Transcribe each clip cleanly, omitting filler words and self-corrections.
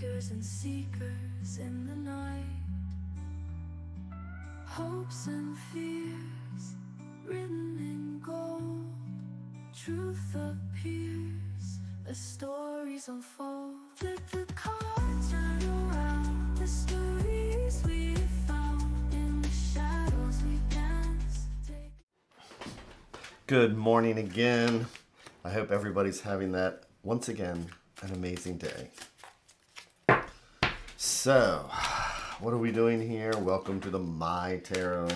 Seekers and seekers in the night, hopes and fears written in gold. Truth appears, the stories unfold. Flip the cards, turn around. The stories we found in the shadows we dance. Good morning again. I hope everybody's having that, once again, an amazing day. So, what are we doing here? Welcome to the MyTarot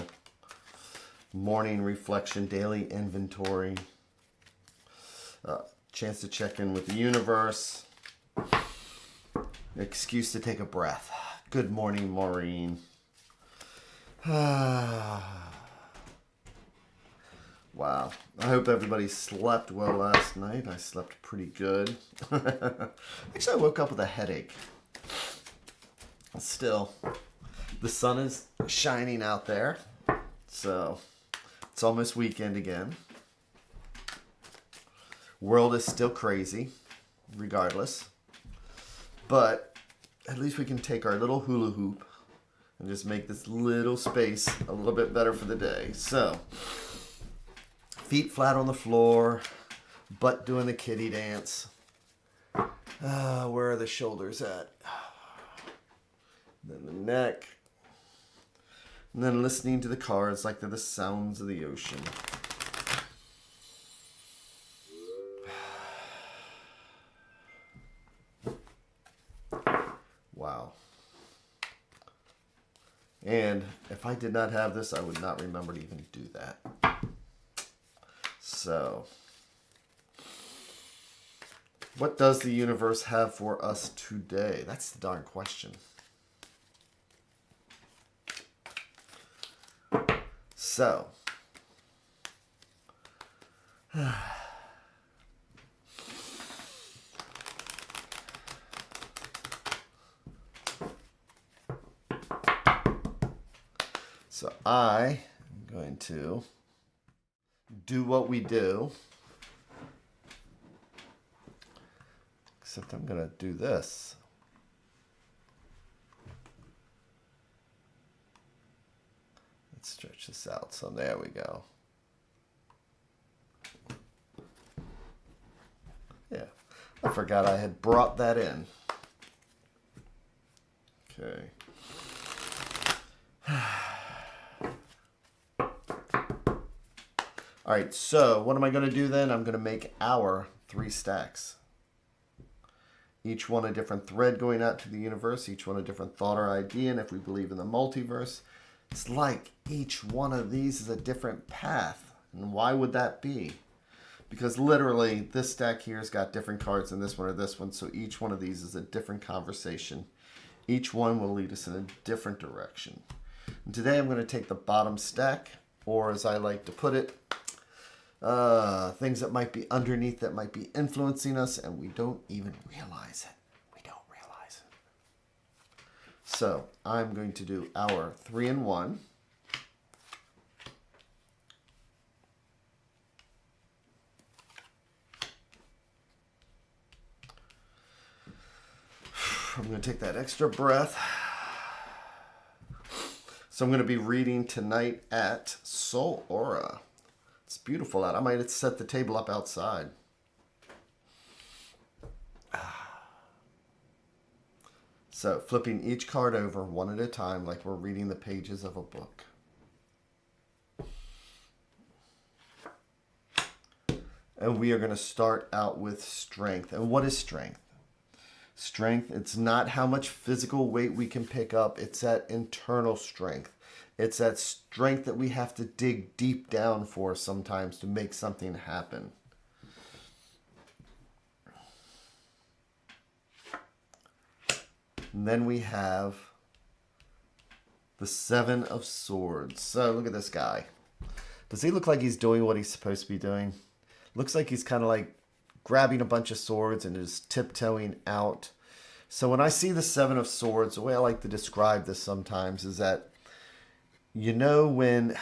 morning reflection, daily inventory. Chance to check in with the universe. Excuse to take a breath. Good morning, Maureen. Wow. I hope everybody slept well last night. I slept pretty good. Actually, I woke up with a headache. Still, the sun is shining out there. So, it's almost weekend again. World is still crazy, regardless. But at least we can take our little hula hoop and just make this little space a little bit better for the day. So, feet flat on the floor, butt doing the kitty dance. Where are the shoulders at? Then the neck. And then listening to the cards like they're the sounds of the ocean. Wow. And if I did not have this, I would not remember to even do that. So, what does the universe have for us today? That's the darn question. So, I am going to do what we do, except I'm going to do this. Let's stretch this out. So there we go. Yeah, I forgot I had brought that in. Okay. All right, so what am I going to do then? I'm going to make our 3 stacks. Each one a different thread going out to the universe, each one a different thought or idea, and if we believe in the multiverse, it's like each one of these is a different path. And why would that be? Because literally, this stack here has got different cards than this one or this one, so each one of these is a different conversation. Each one will lead us in a different direction. And today I'm going to take the bottom stack, or as I like to put it, things that might be underneath that might be influencing us and we don't even realize it. We don't realize it. So I'm going to do our 3-in-1. I'm going to take that extra breath. So I'm going to be reading tonight at Soul Aura. It's beautiful out. I might set the table up outside. So flipping each card over one at a time like we're reading the pages of a book. And we are going to start out with strength. And what is strength? Strength, it's not how much physical weight we can pick up. It's that internal strength. It's that strength that we have to dig deep down for sometimes to make something happen. And then we have the 7 of Swords. So look at this guy. Does he look like he's doing what he's supposed to be doing? Looks like he's kind of like grabbing a bunch of swords and is tiptoeing out. So when I see the 7 of Swords, the way I like to describe this sometimes is that, you know, when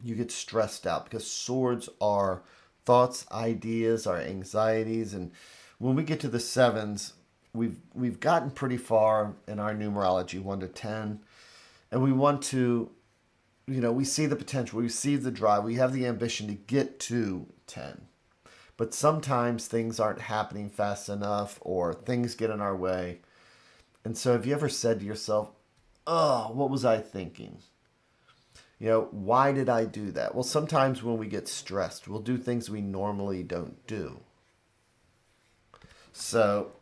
you get stressed out, because swords are thoughts, ideas, our anxieties, and when we get to the 7s, we've gotten pretty far in our numerology, 1 to 10, and we want to, we see the potential, we see the drive, we have the ambition to get to 10. But sometimes things aren't happening fast enough, or things get in our way. And so have you ever said to yourself, oh, what was I thinking? Why did I do that? Well, sometimes when we get stressed, we'll do things we normally don't do. So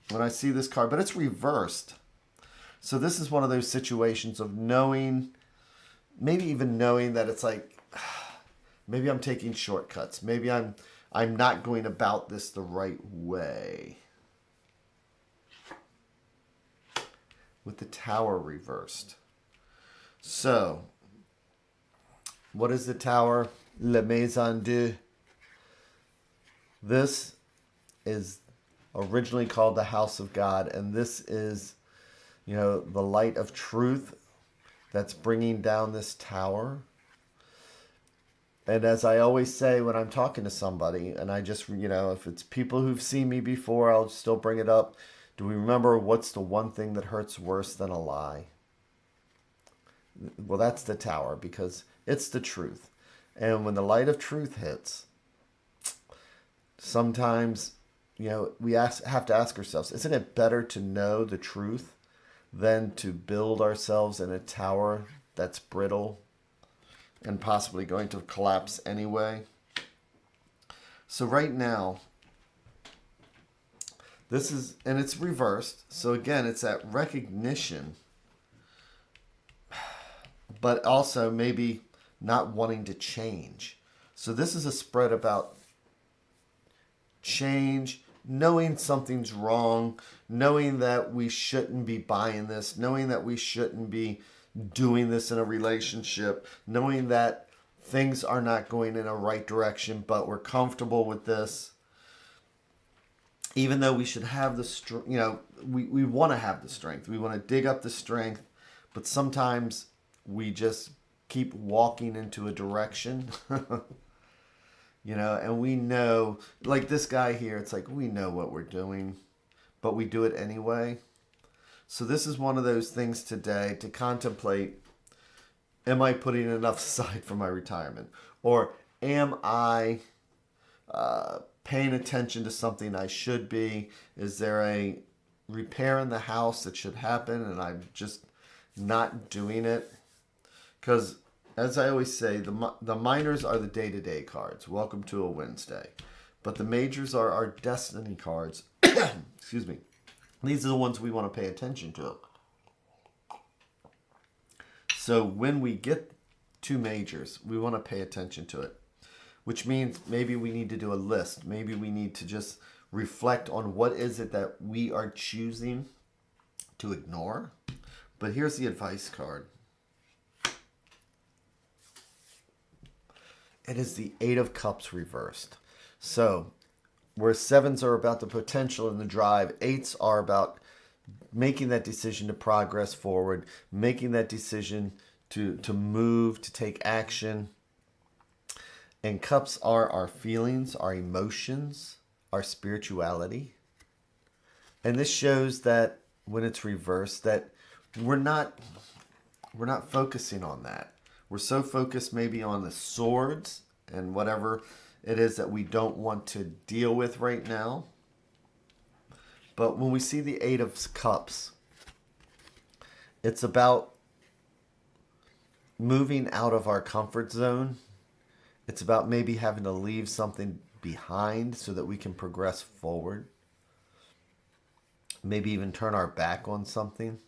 when I see this card, but it's reversed. So this is one of those situations of knowing, maybe even knowing that it's like, maybe I'm taking shortcuts. Maybe I'm not going about this the right way. With the Tower reversed. So, what is the Tower? Le Maison deux. This is originally called the House of God, and this is, the light of truth that's bringing down this tower. And as I always say when I'm talking to somebody, and I just, if it's people who've seen me before, I'll still bring it up. Do we remember what's the one thing that hurts worse than a lie? Well, that's the tower, because it's the truth. And when the light of truth hits, sometimes, we have to ask ourselves, isn't it better to know the truth than to build ourselves in a tower that's brittle and possibly going to collapse anyway? So right now, this is, and it's reversed. So again, it's that recognition, but also maybe not wanting to change. So this is a spread about change, knowing something's wrong, knowing that we shouldn't be buying this, knowing that we shouldn't be doing this in a relationship, knowing that things are not going in a right direction, but we're comfortable with this. Even though we should have the strength, we want to have the strength. We want to dig up the strength, but sometimes we just keep walking into a direction, and we know, like this guy here, it's like we know what we're doing, but we do it anyway. So this is one of those things today to contemplate. Am I putting enough aside for my retirement? Or am I paying attention to something I should be? Is there a repair in the house that should happen and I'm just not doing it? Because as I always say, the minors are the day-to-day cards. Welcome to a Wednesday. But the majors are our destiny cards. Excuse me. These are the ones we want to pay attention to. So when we get to majors, we want to pay attention to it. Which means maybe we need to do a list. Maybe we need to just reflect on what is it that we are choosing to ignore. But here's the advice card. It is the Eight of Cups reversed. So, where sevens are about the potential and the drive, eights are about making that decision to progress forward, making that decision to move, to take action. And cups are our feelings, our emotions, our spirituality. And this shows that when it's reversed, that we're not focusing on that. We're so focused maybe on the swords and whatever it is that we don't want to deal with right now. But when we see the Eight of Cups, it's about moving out of our comfort zone. It's about maybe having to leave something behind so that we can progress forward. Maybe even turn our back on something.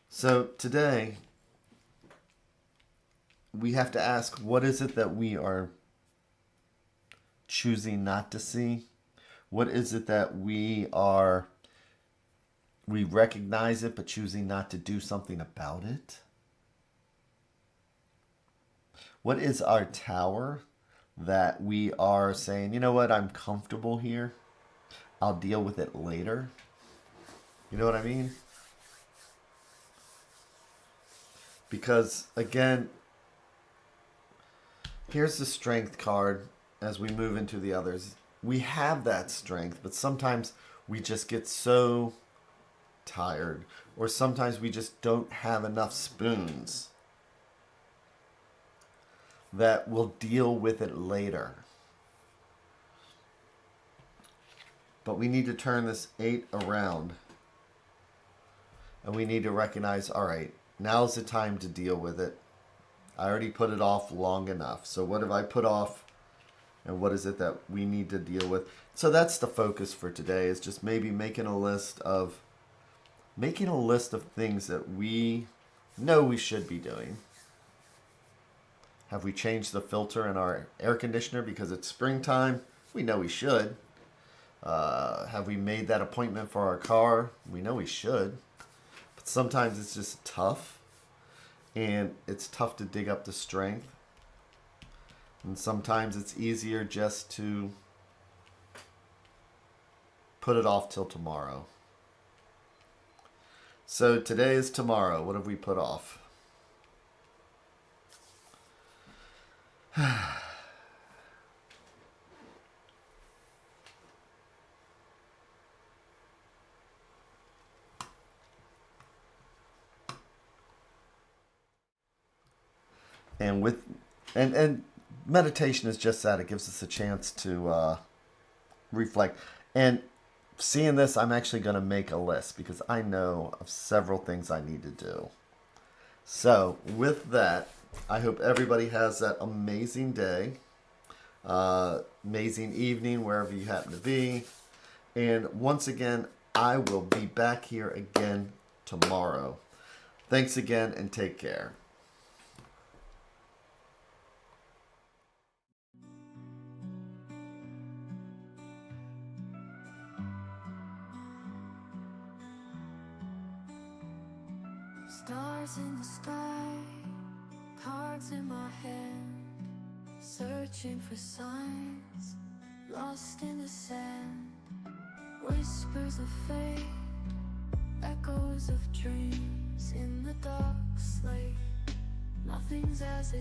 So today, we have to ask, what is it that we are choosing not to see? What is it that we recognize it, but choosing not to do something about it? What is our tower that we are saying, you know what, I'm comfortable here. I'll deal with it later. You know what I mean? Because, again, here's the Strength card as we move into the others. we have that strength, but sometimes we just get so tired, or sometimes we just don't have enough spoons that we'll deal with it later. But we need to turn this 8 around. And we need to recognize, all right, now's the time to deal with it. I already put it off long enough. So what have I put off? And what is it that we need to deal with? So that's the focus for today, is just maybe making a list of things that we know we should be doing. Have we changed the filter in our air conditioner because it's springtime? We know we should. Have we made that appointment for our car? We know we should. But sometimes it's just tough. And it's tough to dig up the strength. And sometimes it's easier just to put it off till tomorrow. So today is tomorrow. What have we put off? And meditation is just that. It gives us a chance to reflect. And seeing this, I'm actually going to make a list because I know of several things I need to do. So with that, I hope everybody has that amazing day, amazing evening, wherever you happen to be. And once again, I will be back here again tomorrow. Thanks again and take care. Stars in the sky, cards in my hand, searching for signs, lost in the sand, whispers of fate, echoes of dreams in the dark slate. Nothing's as it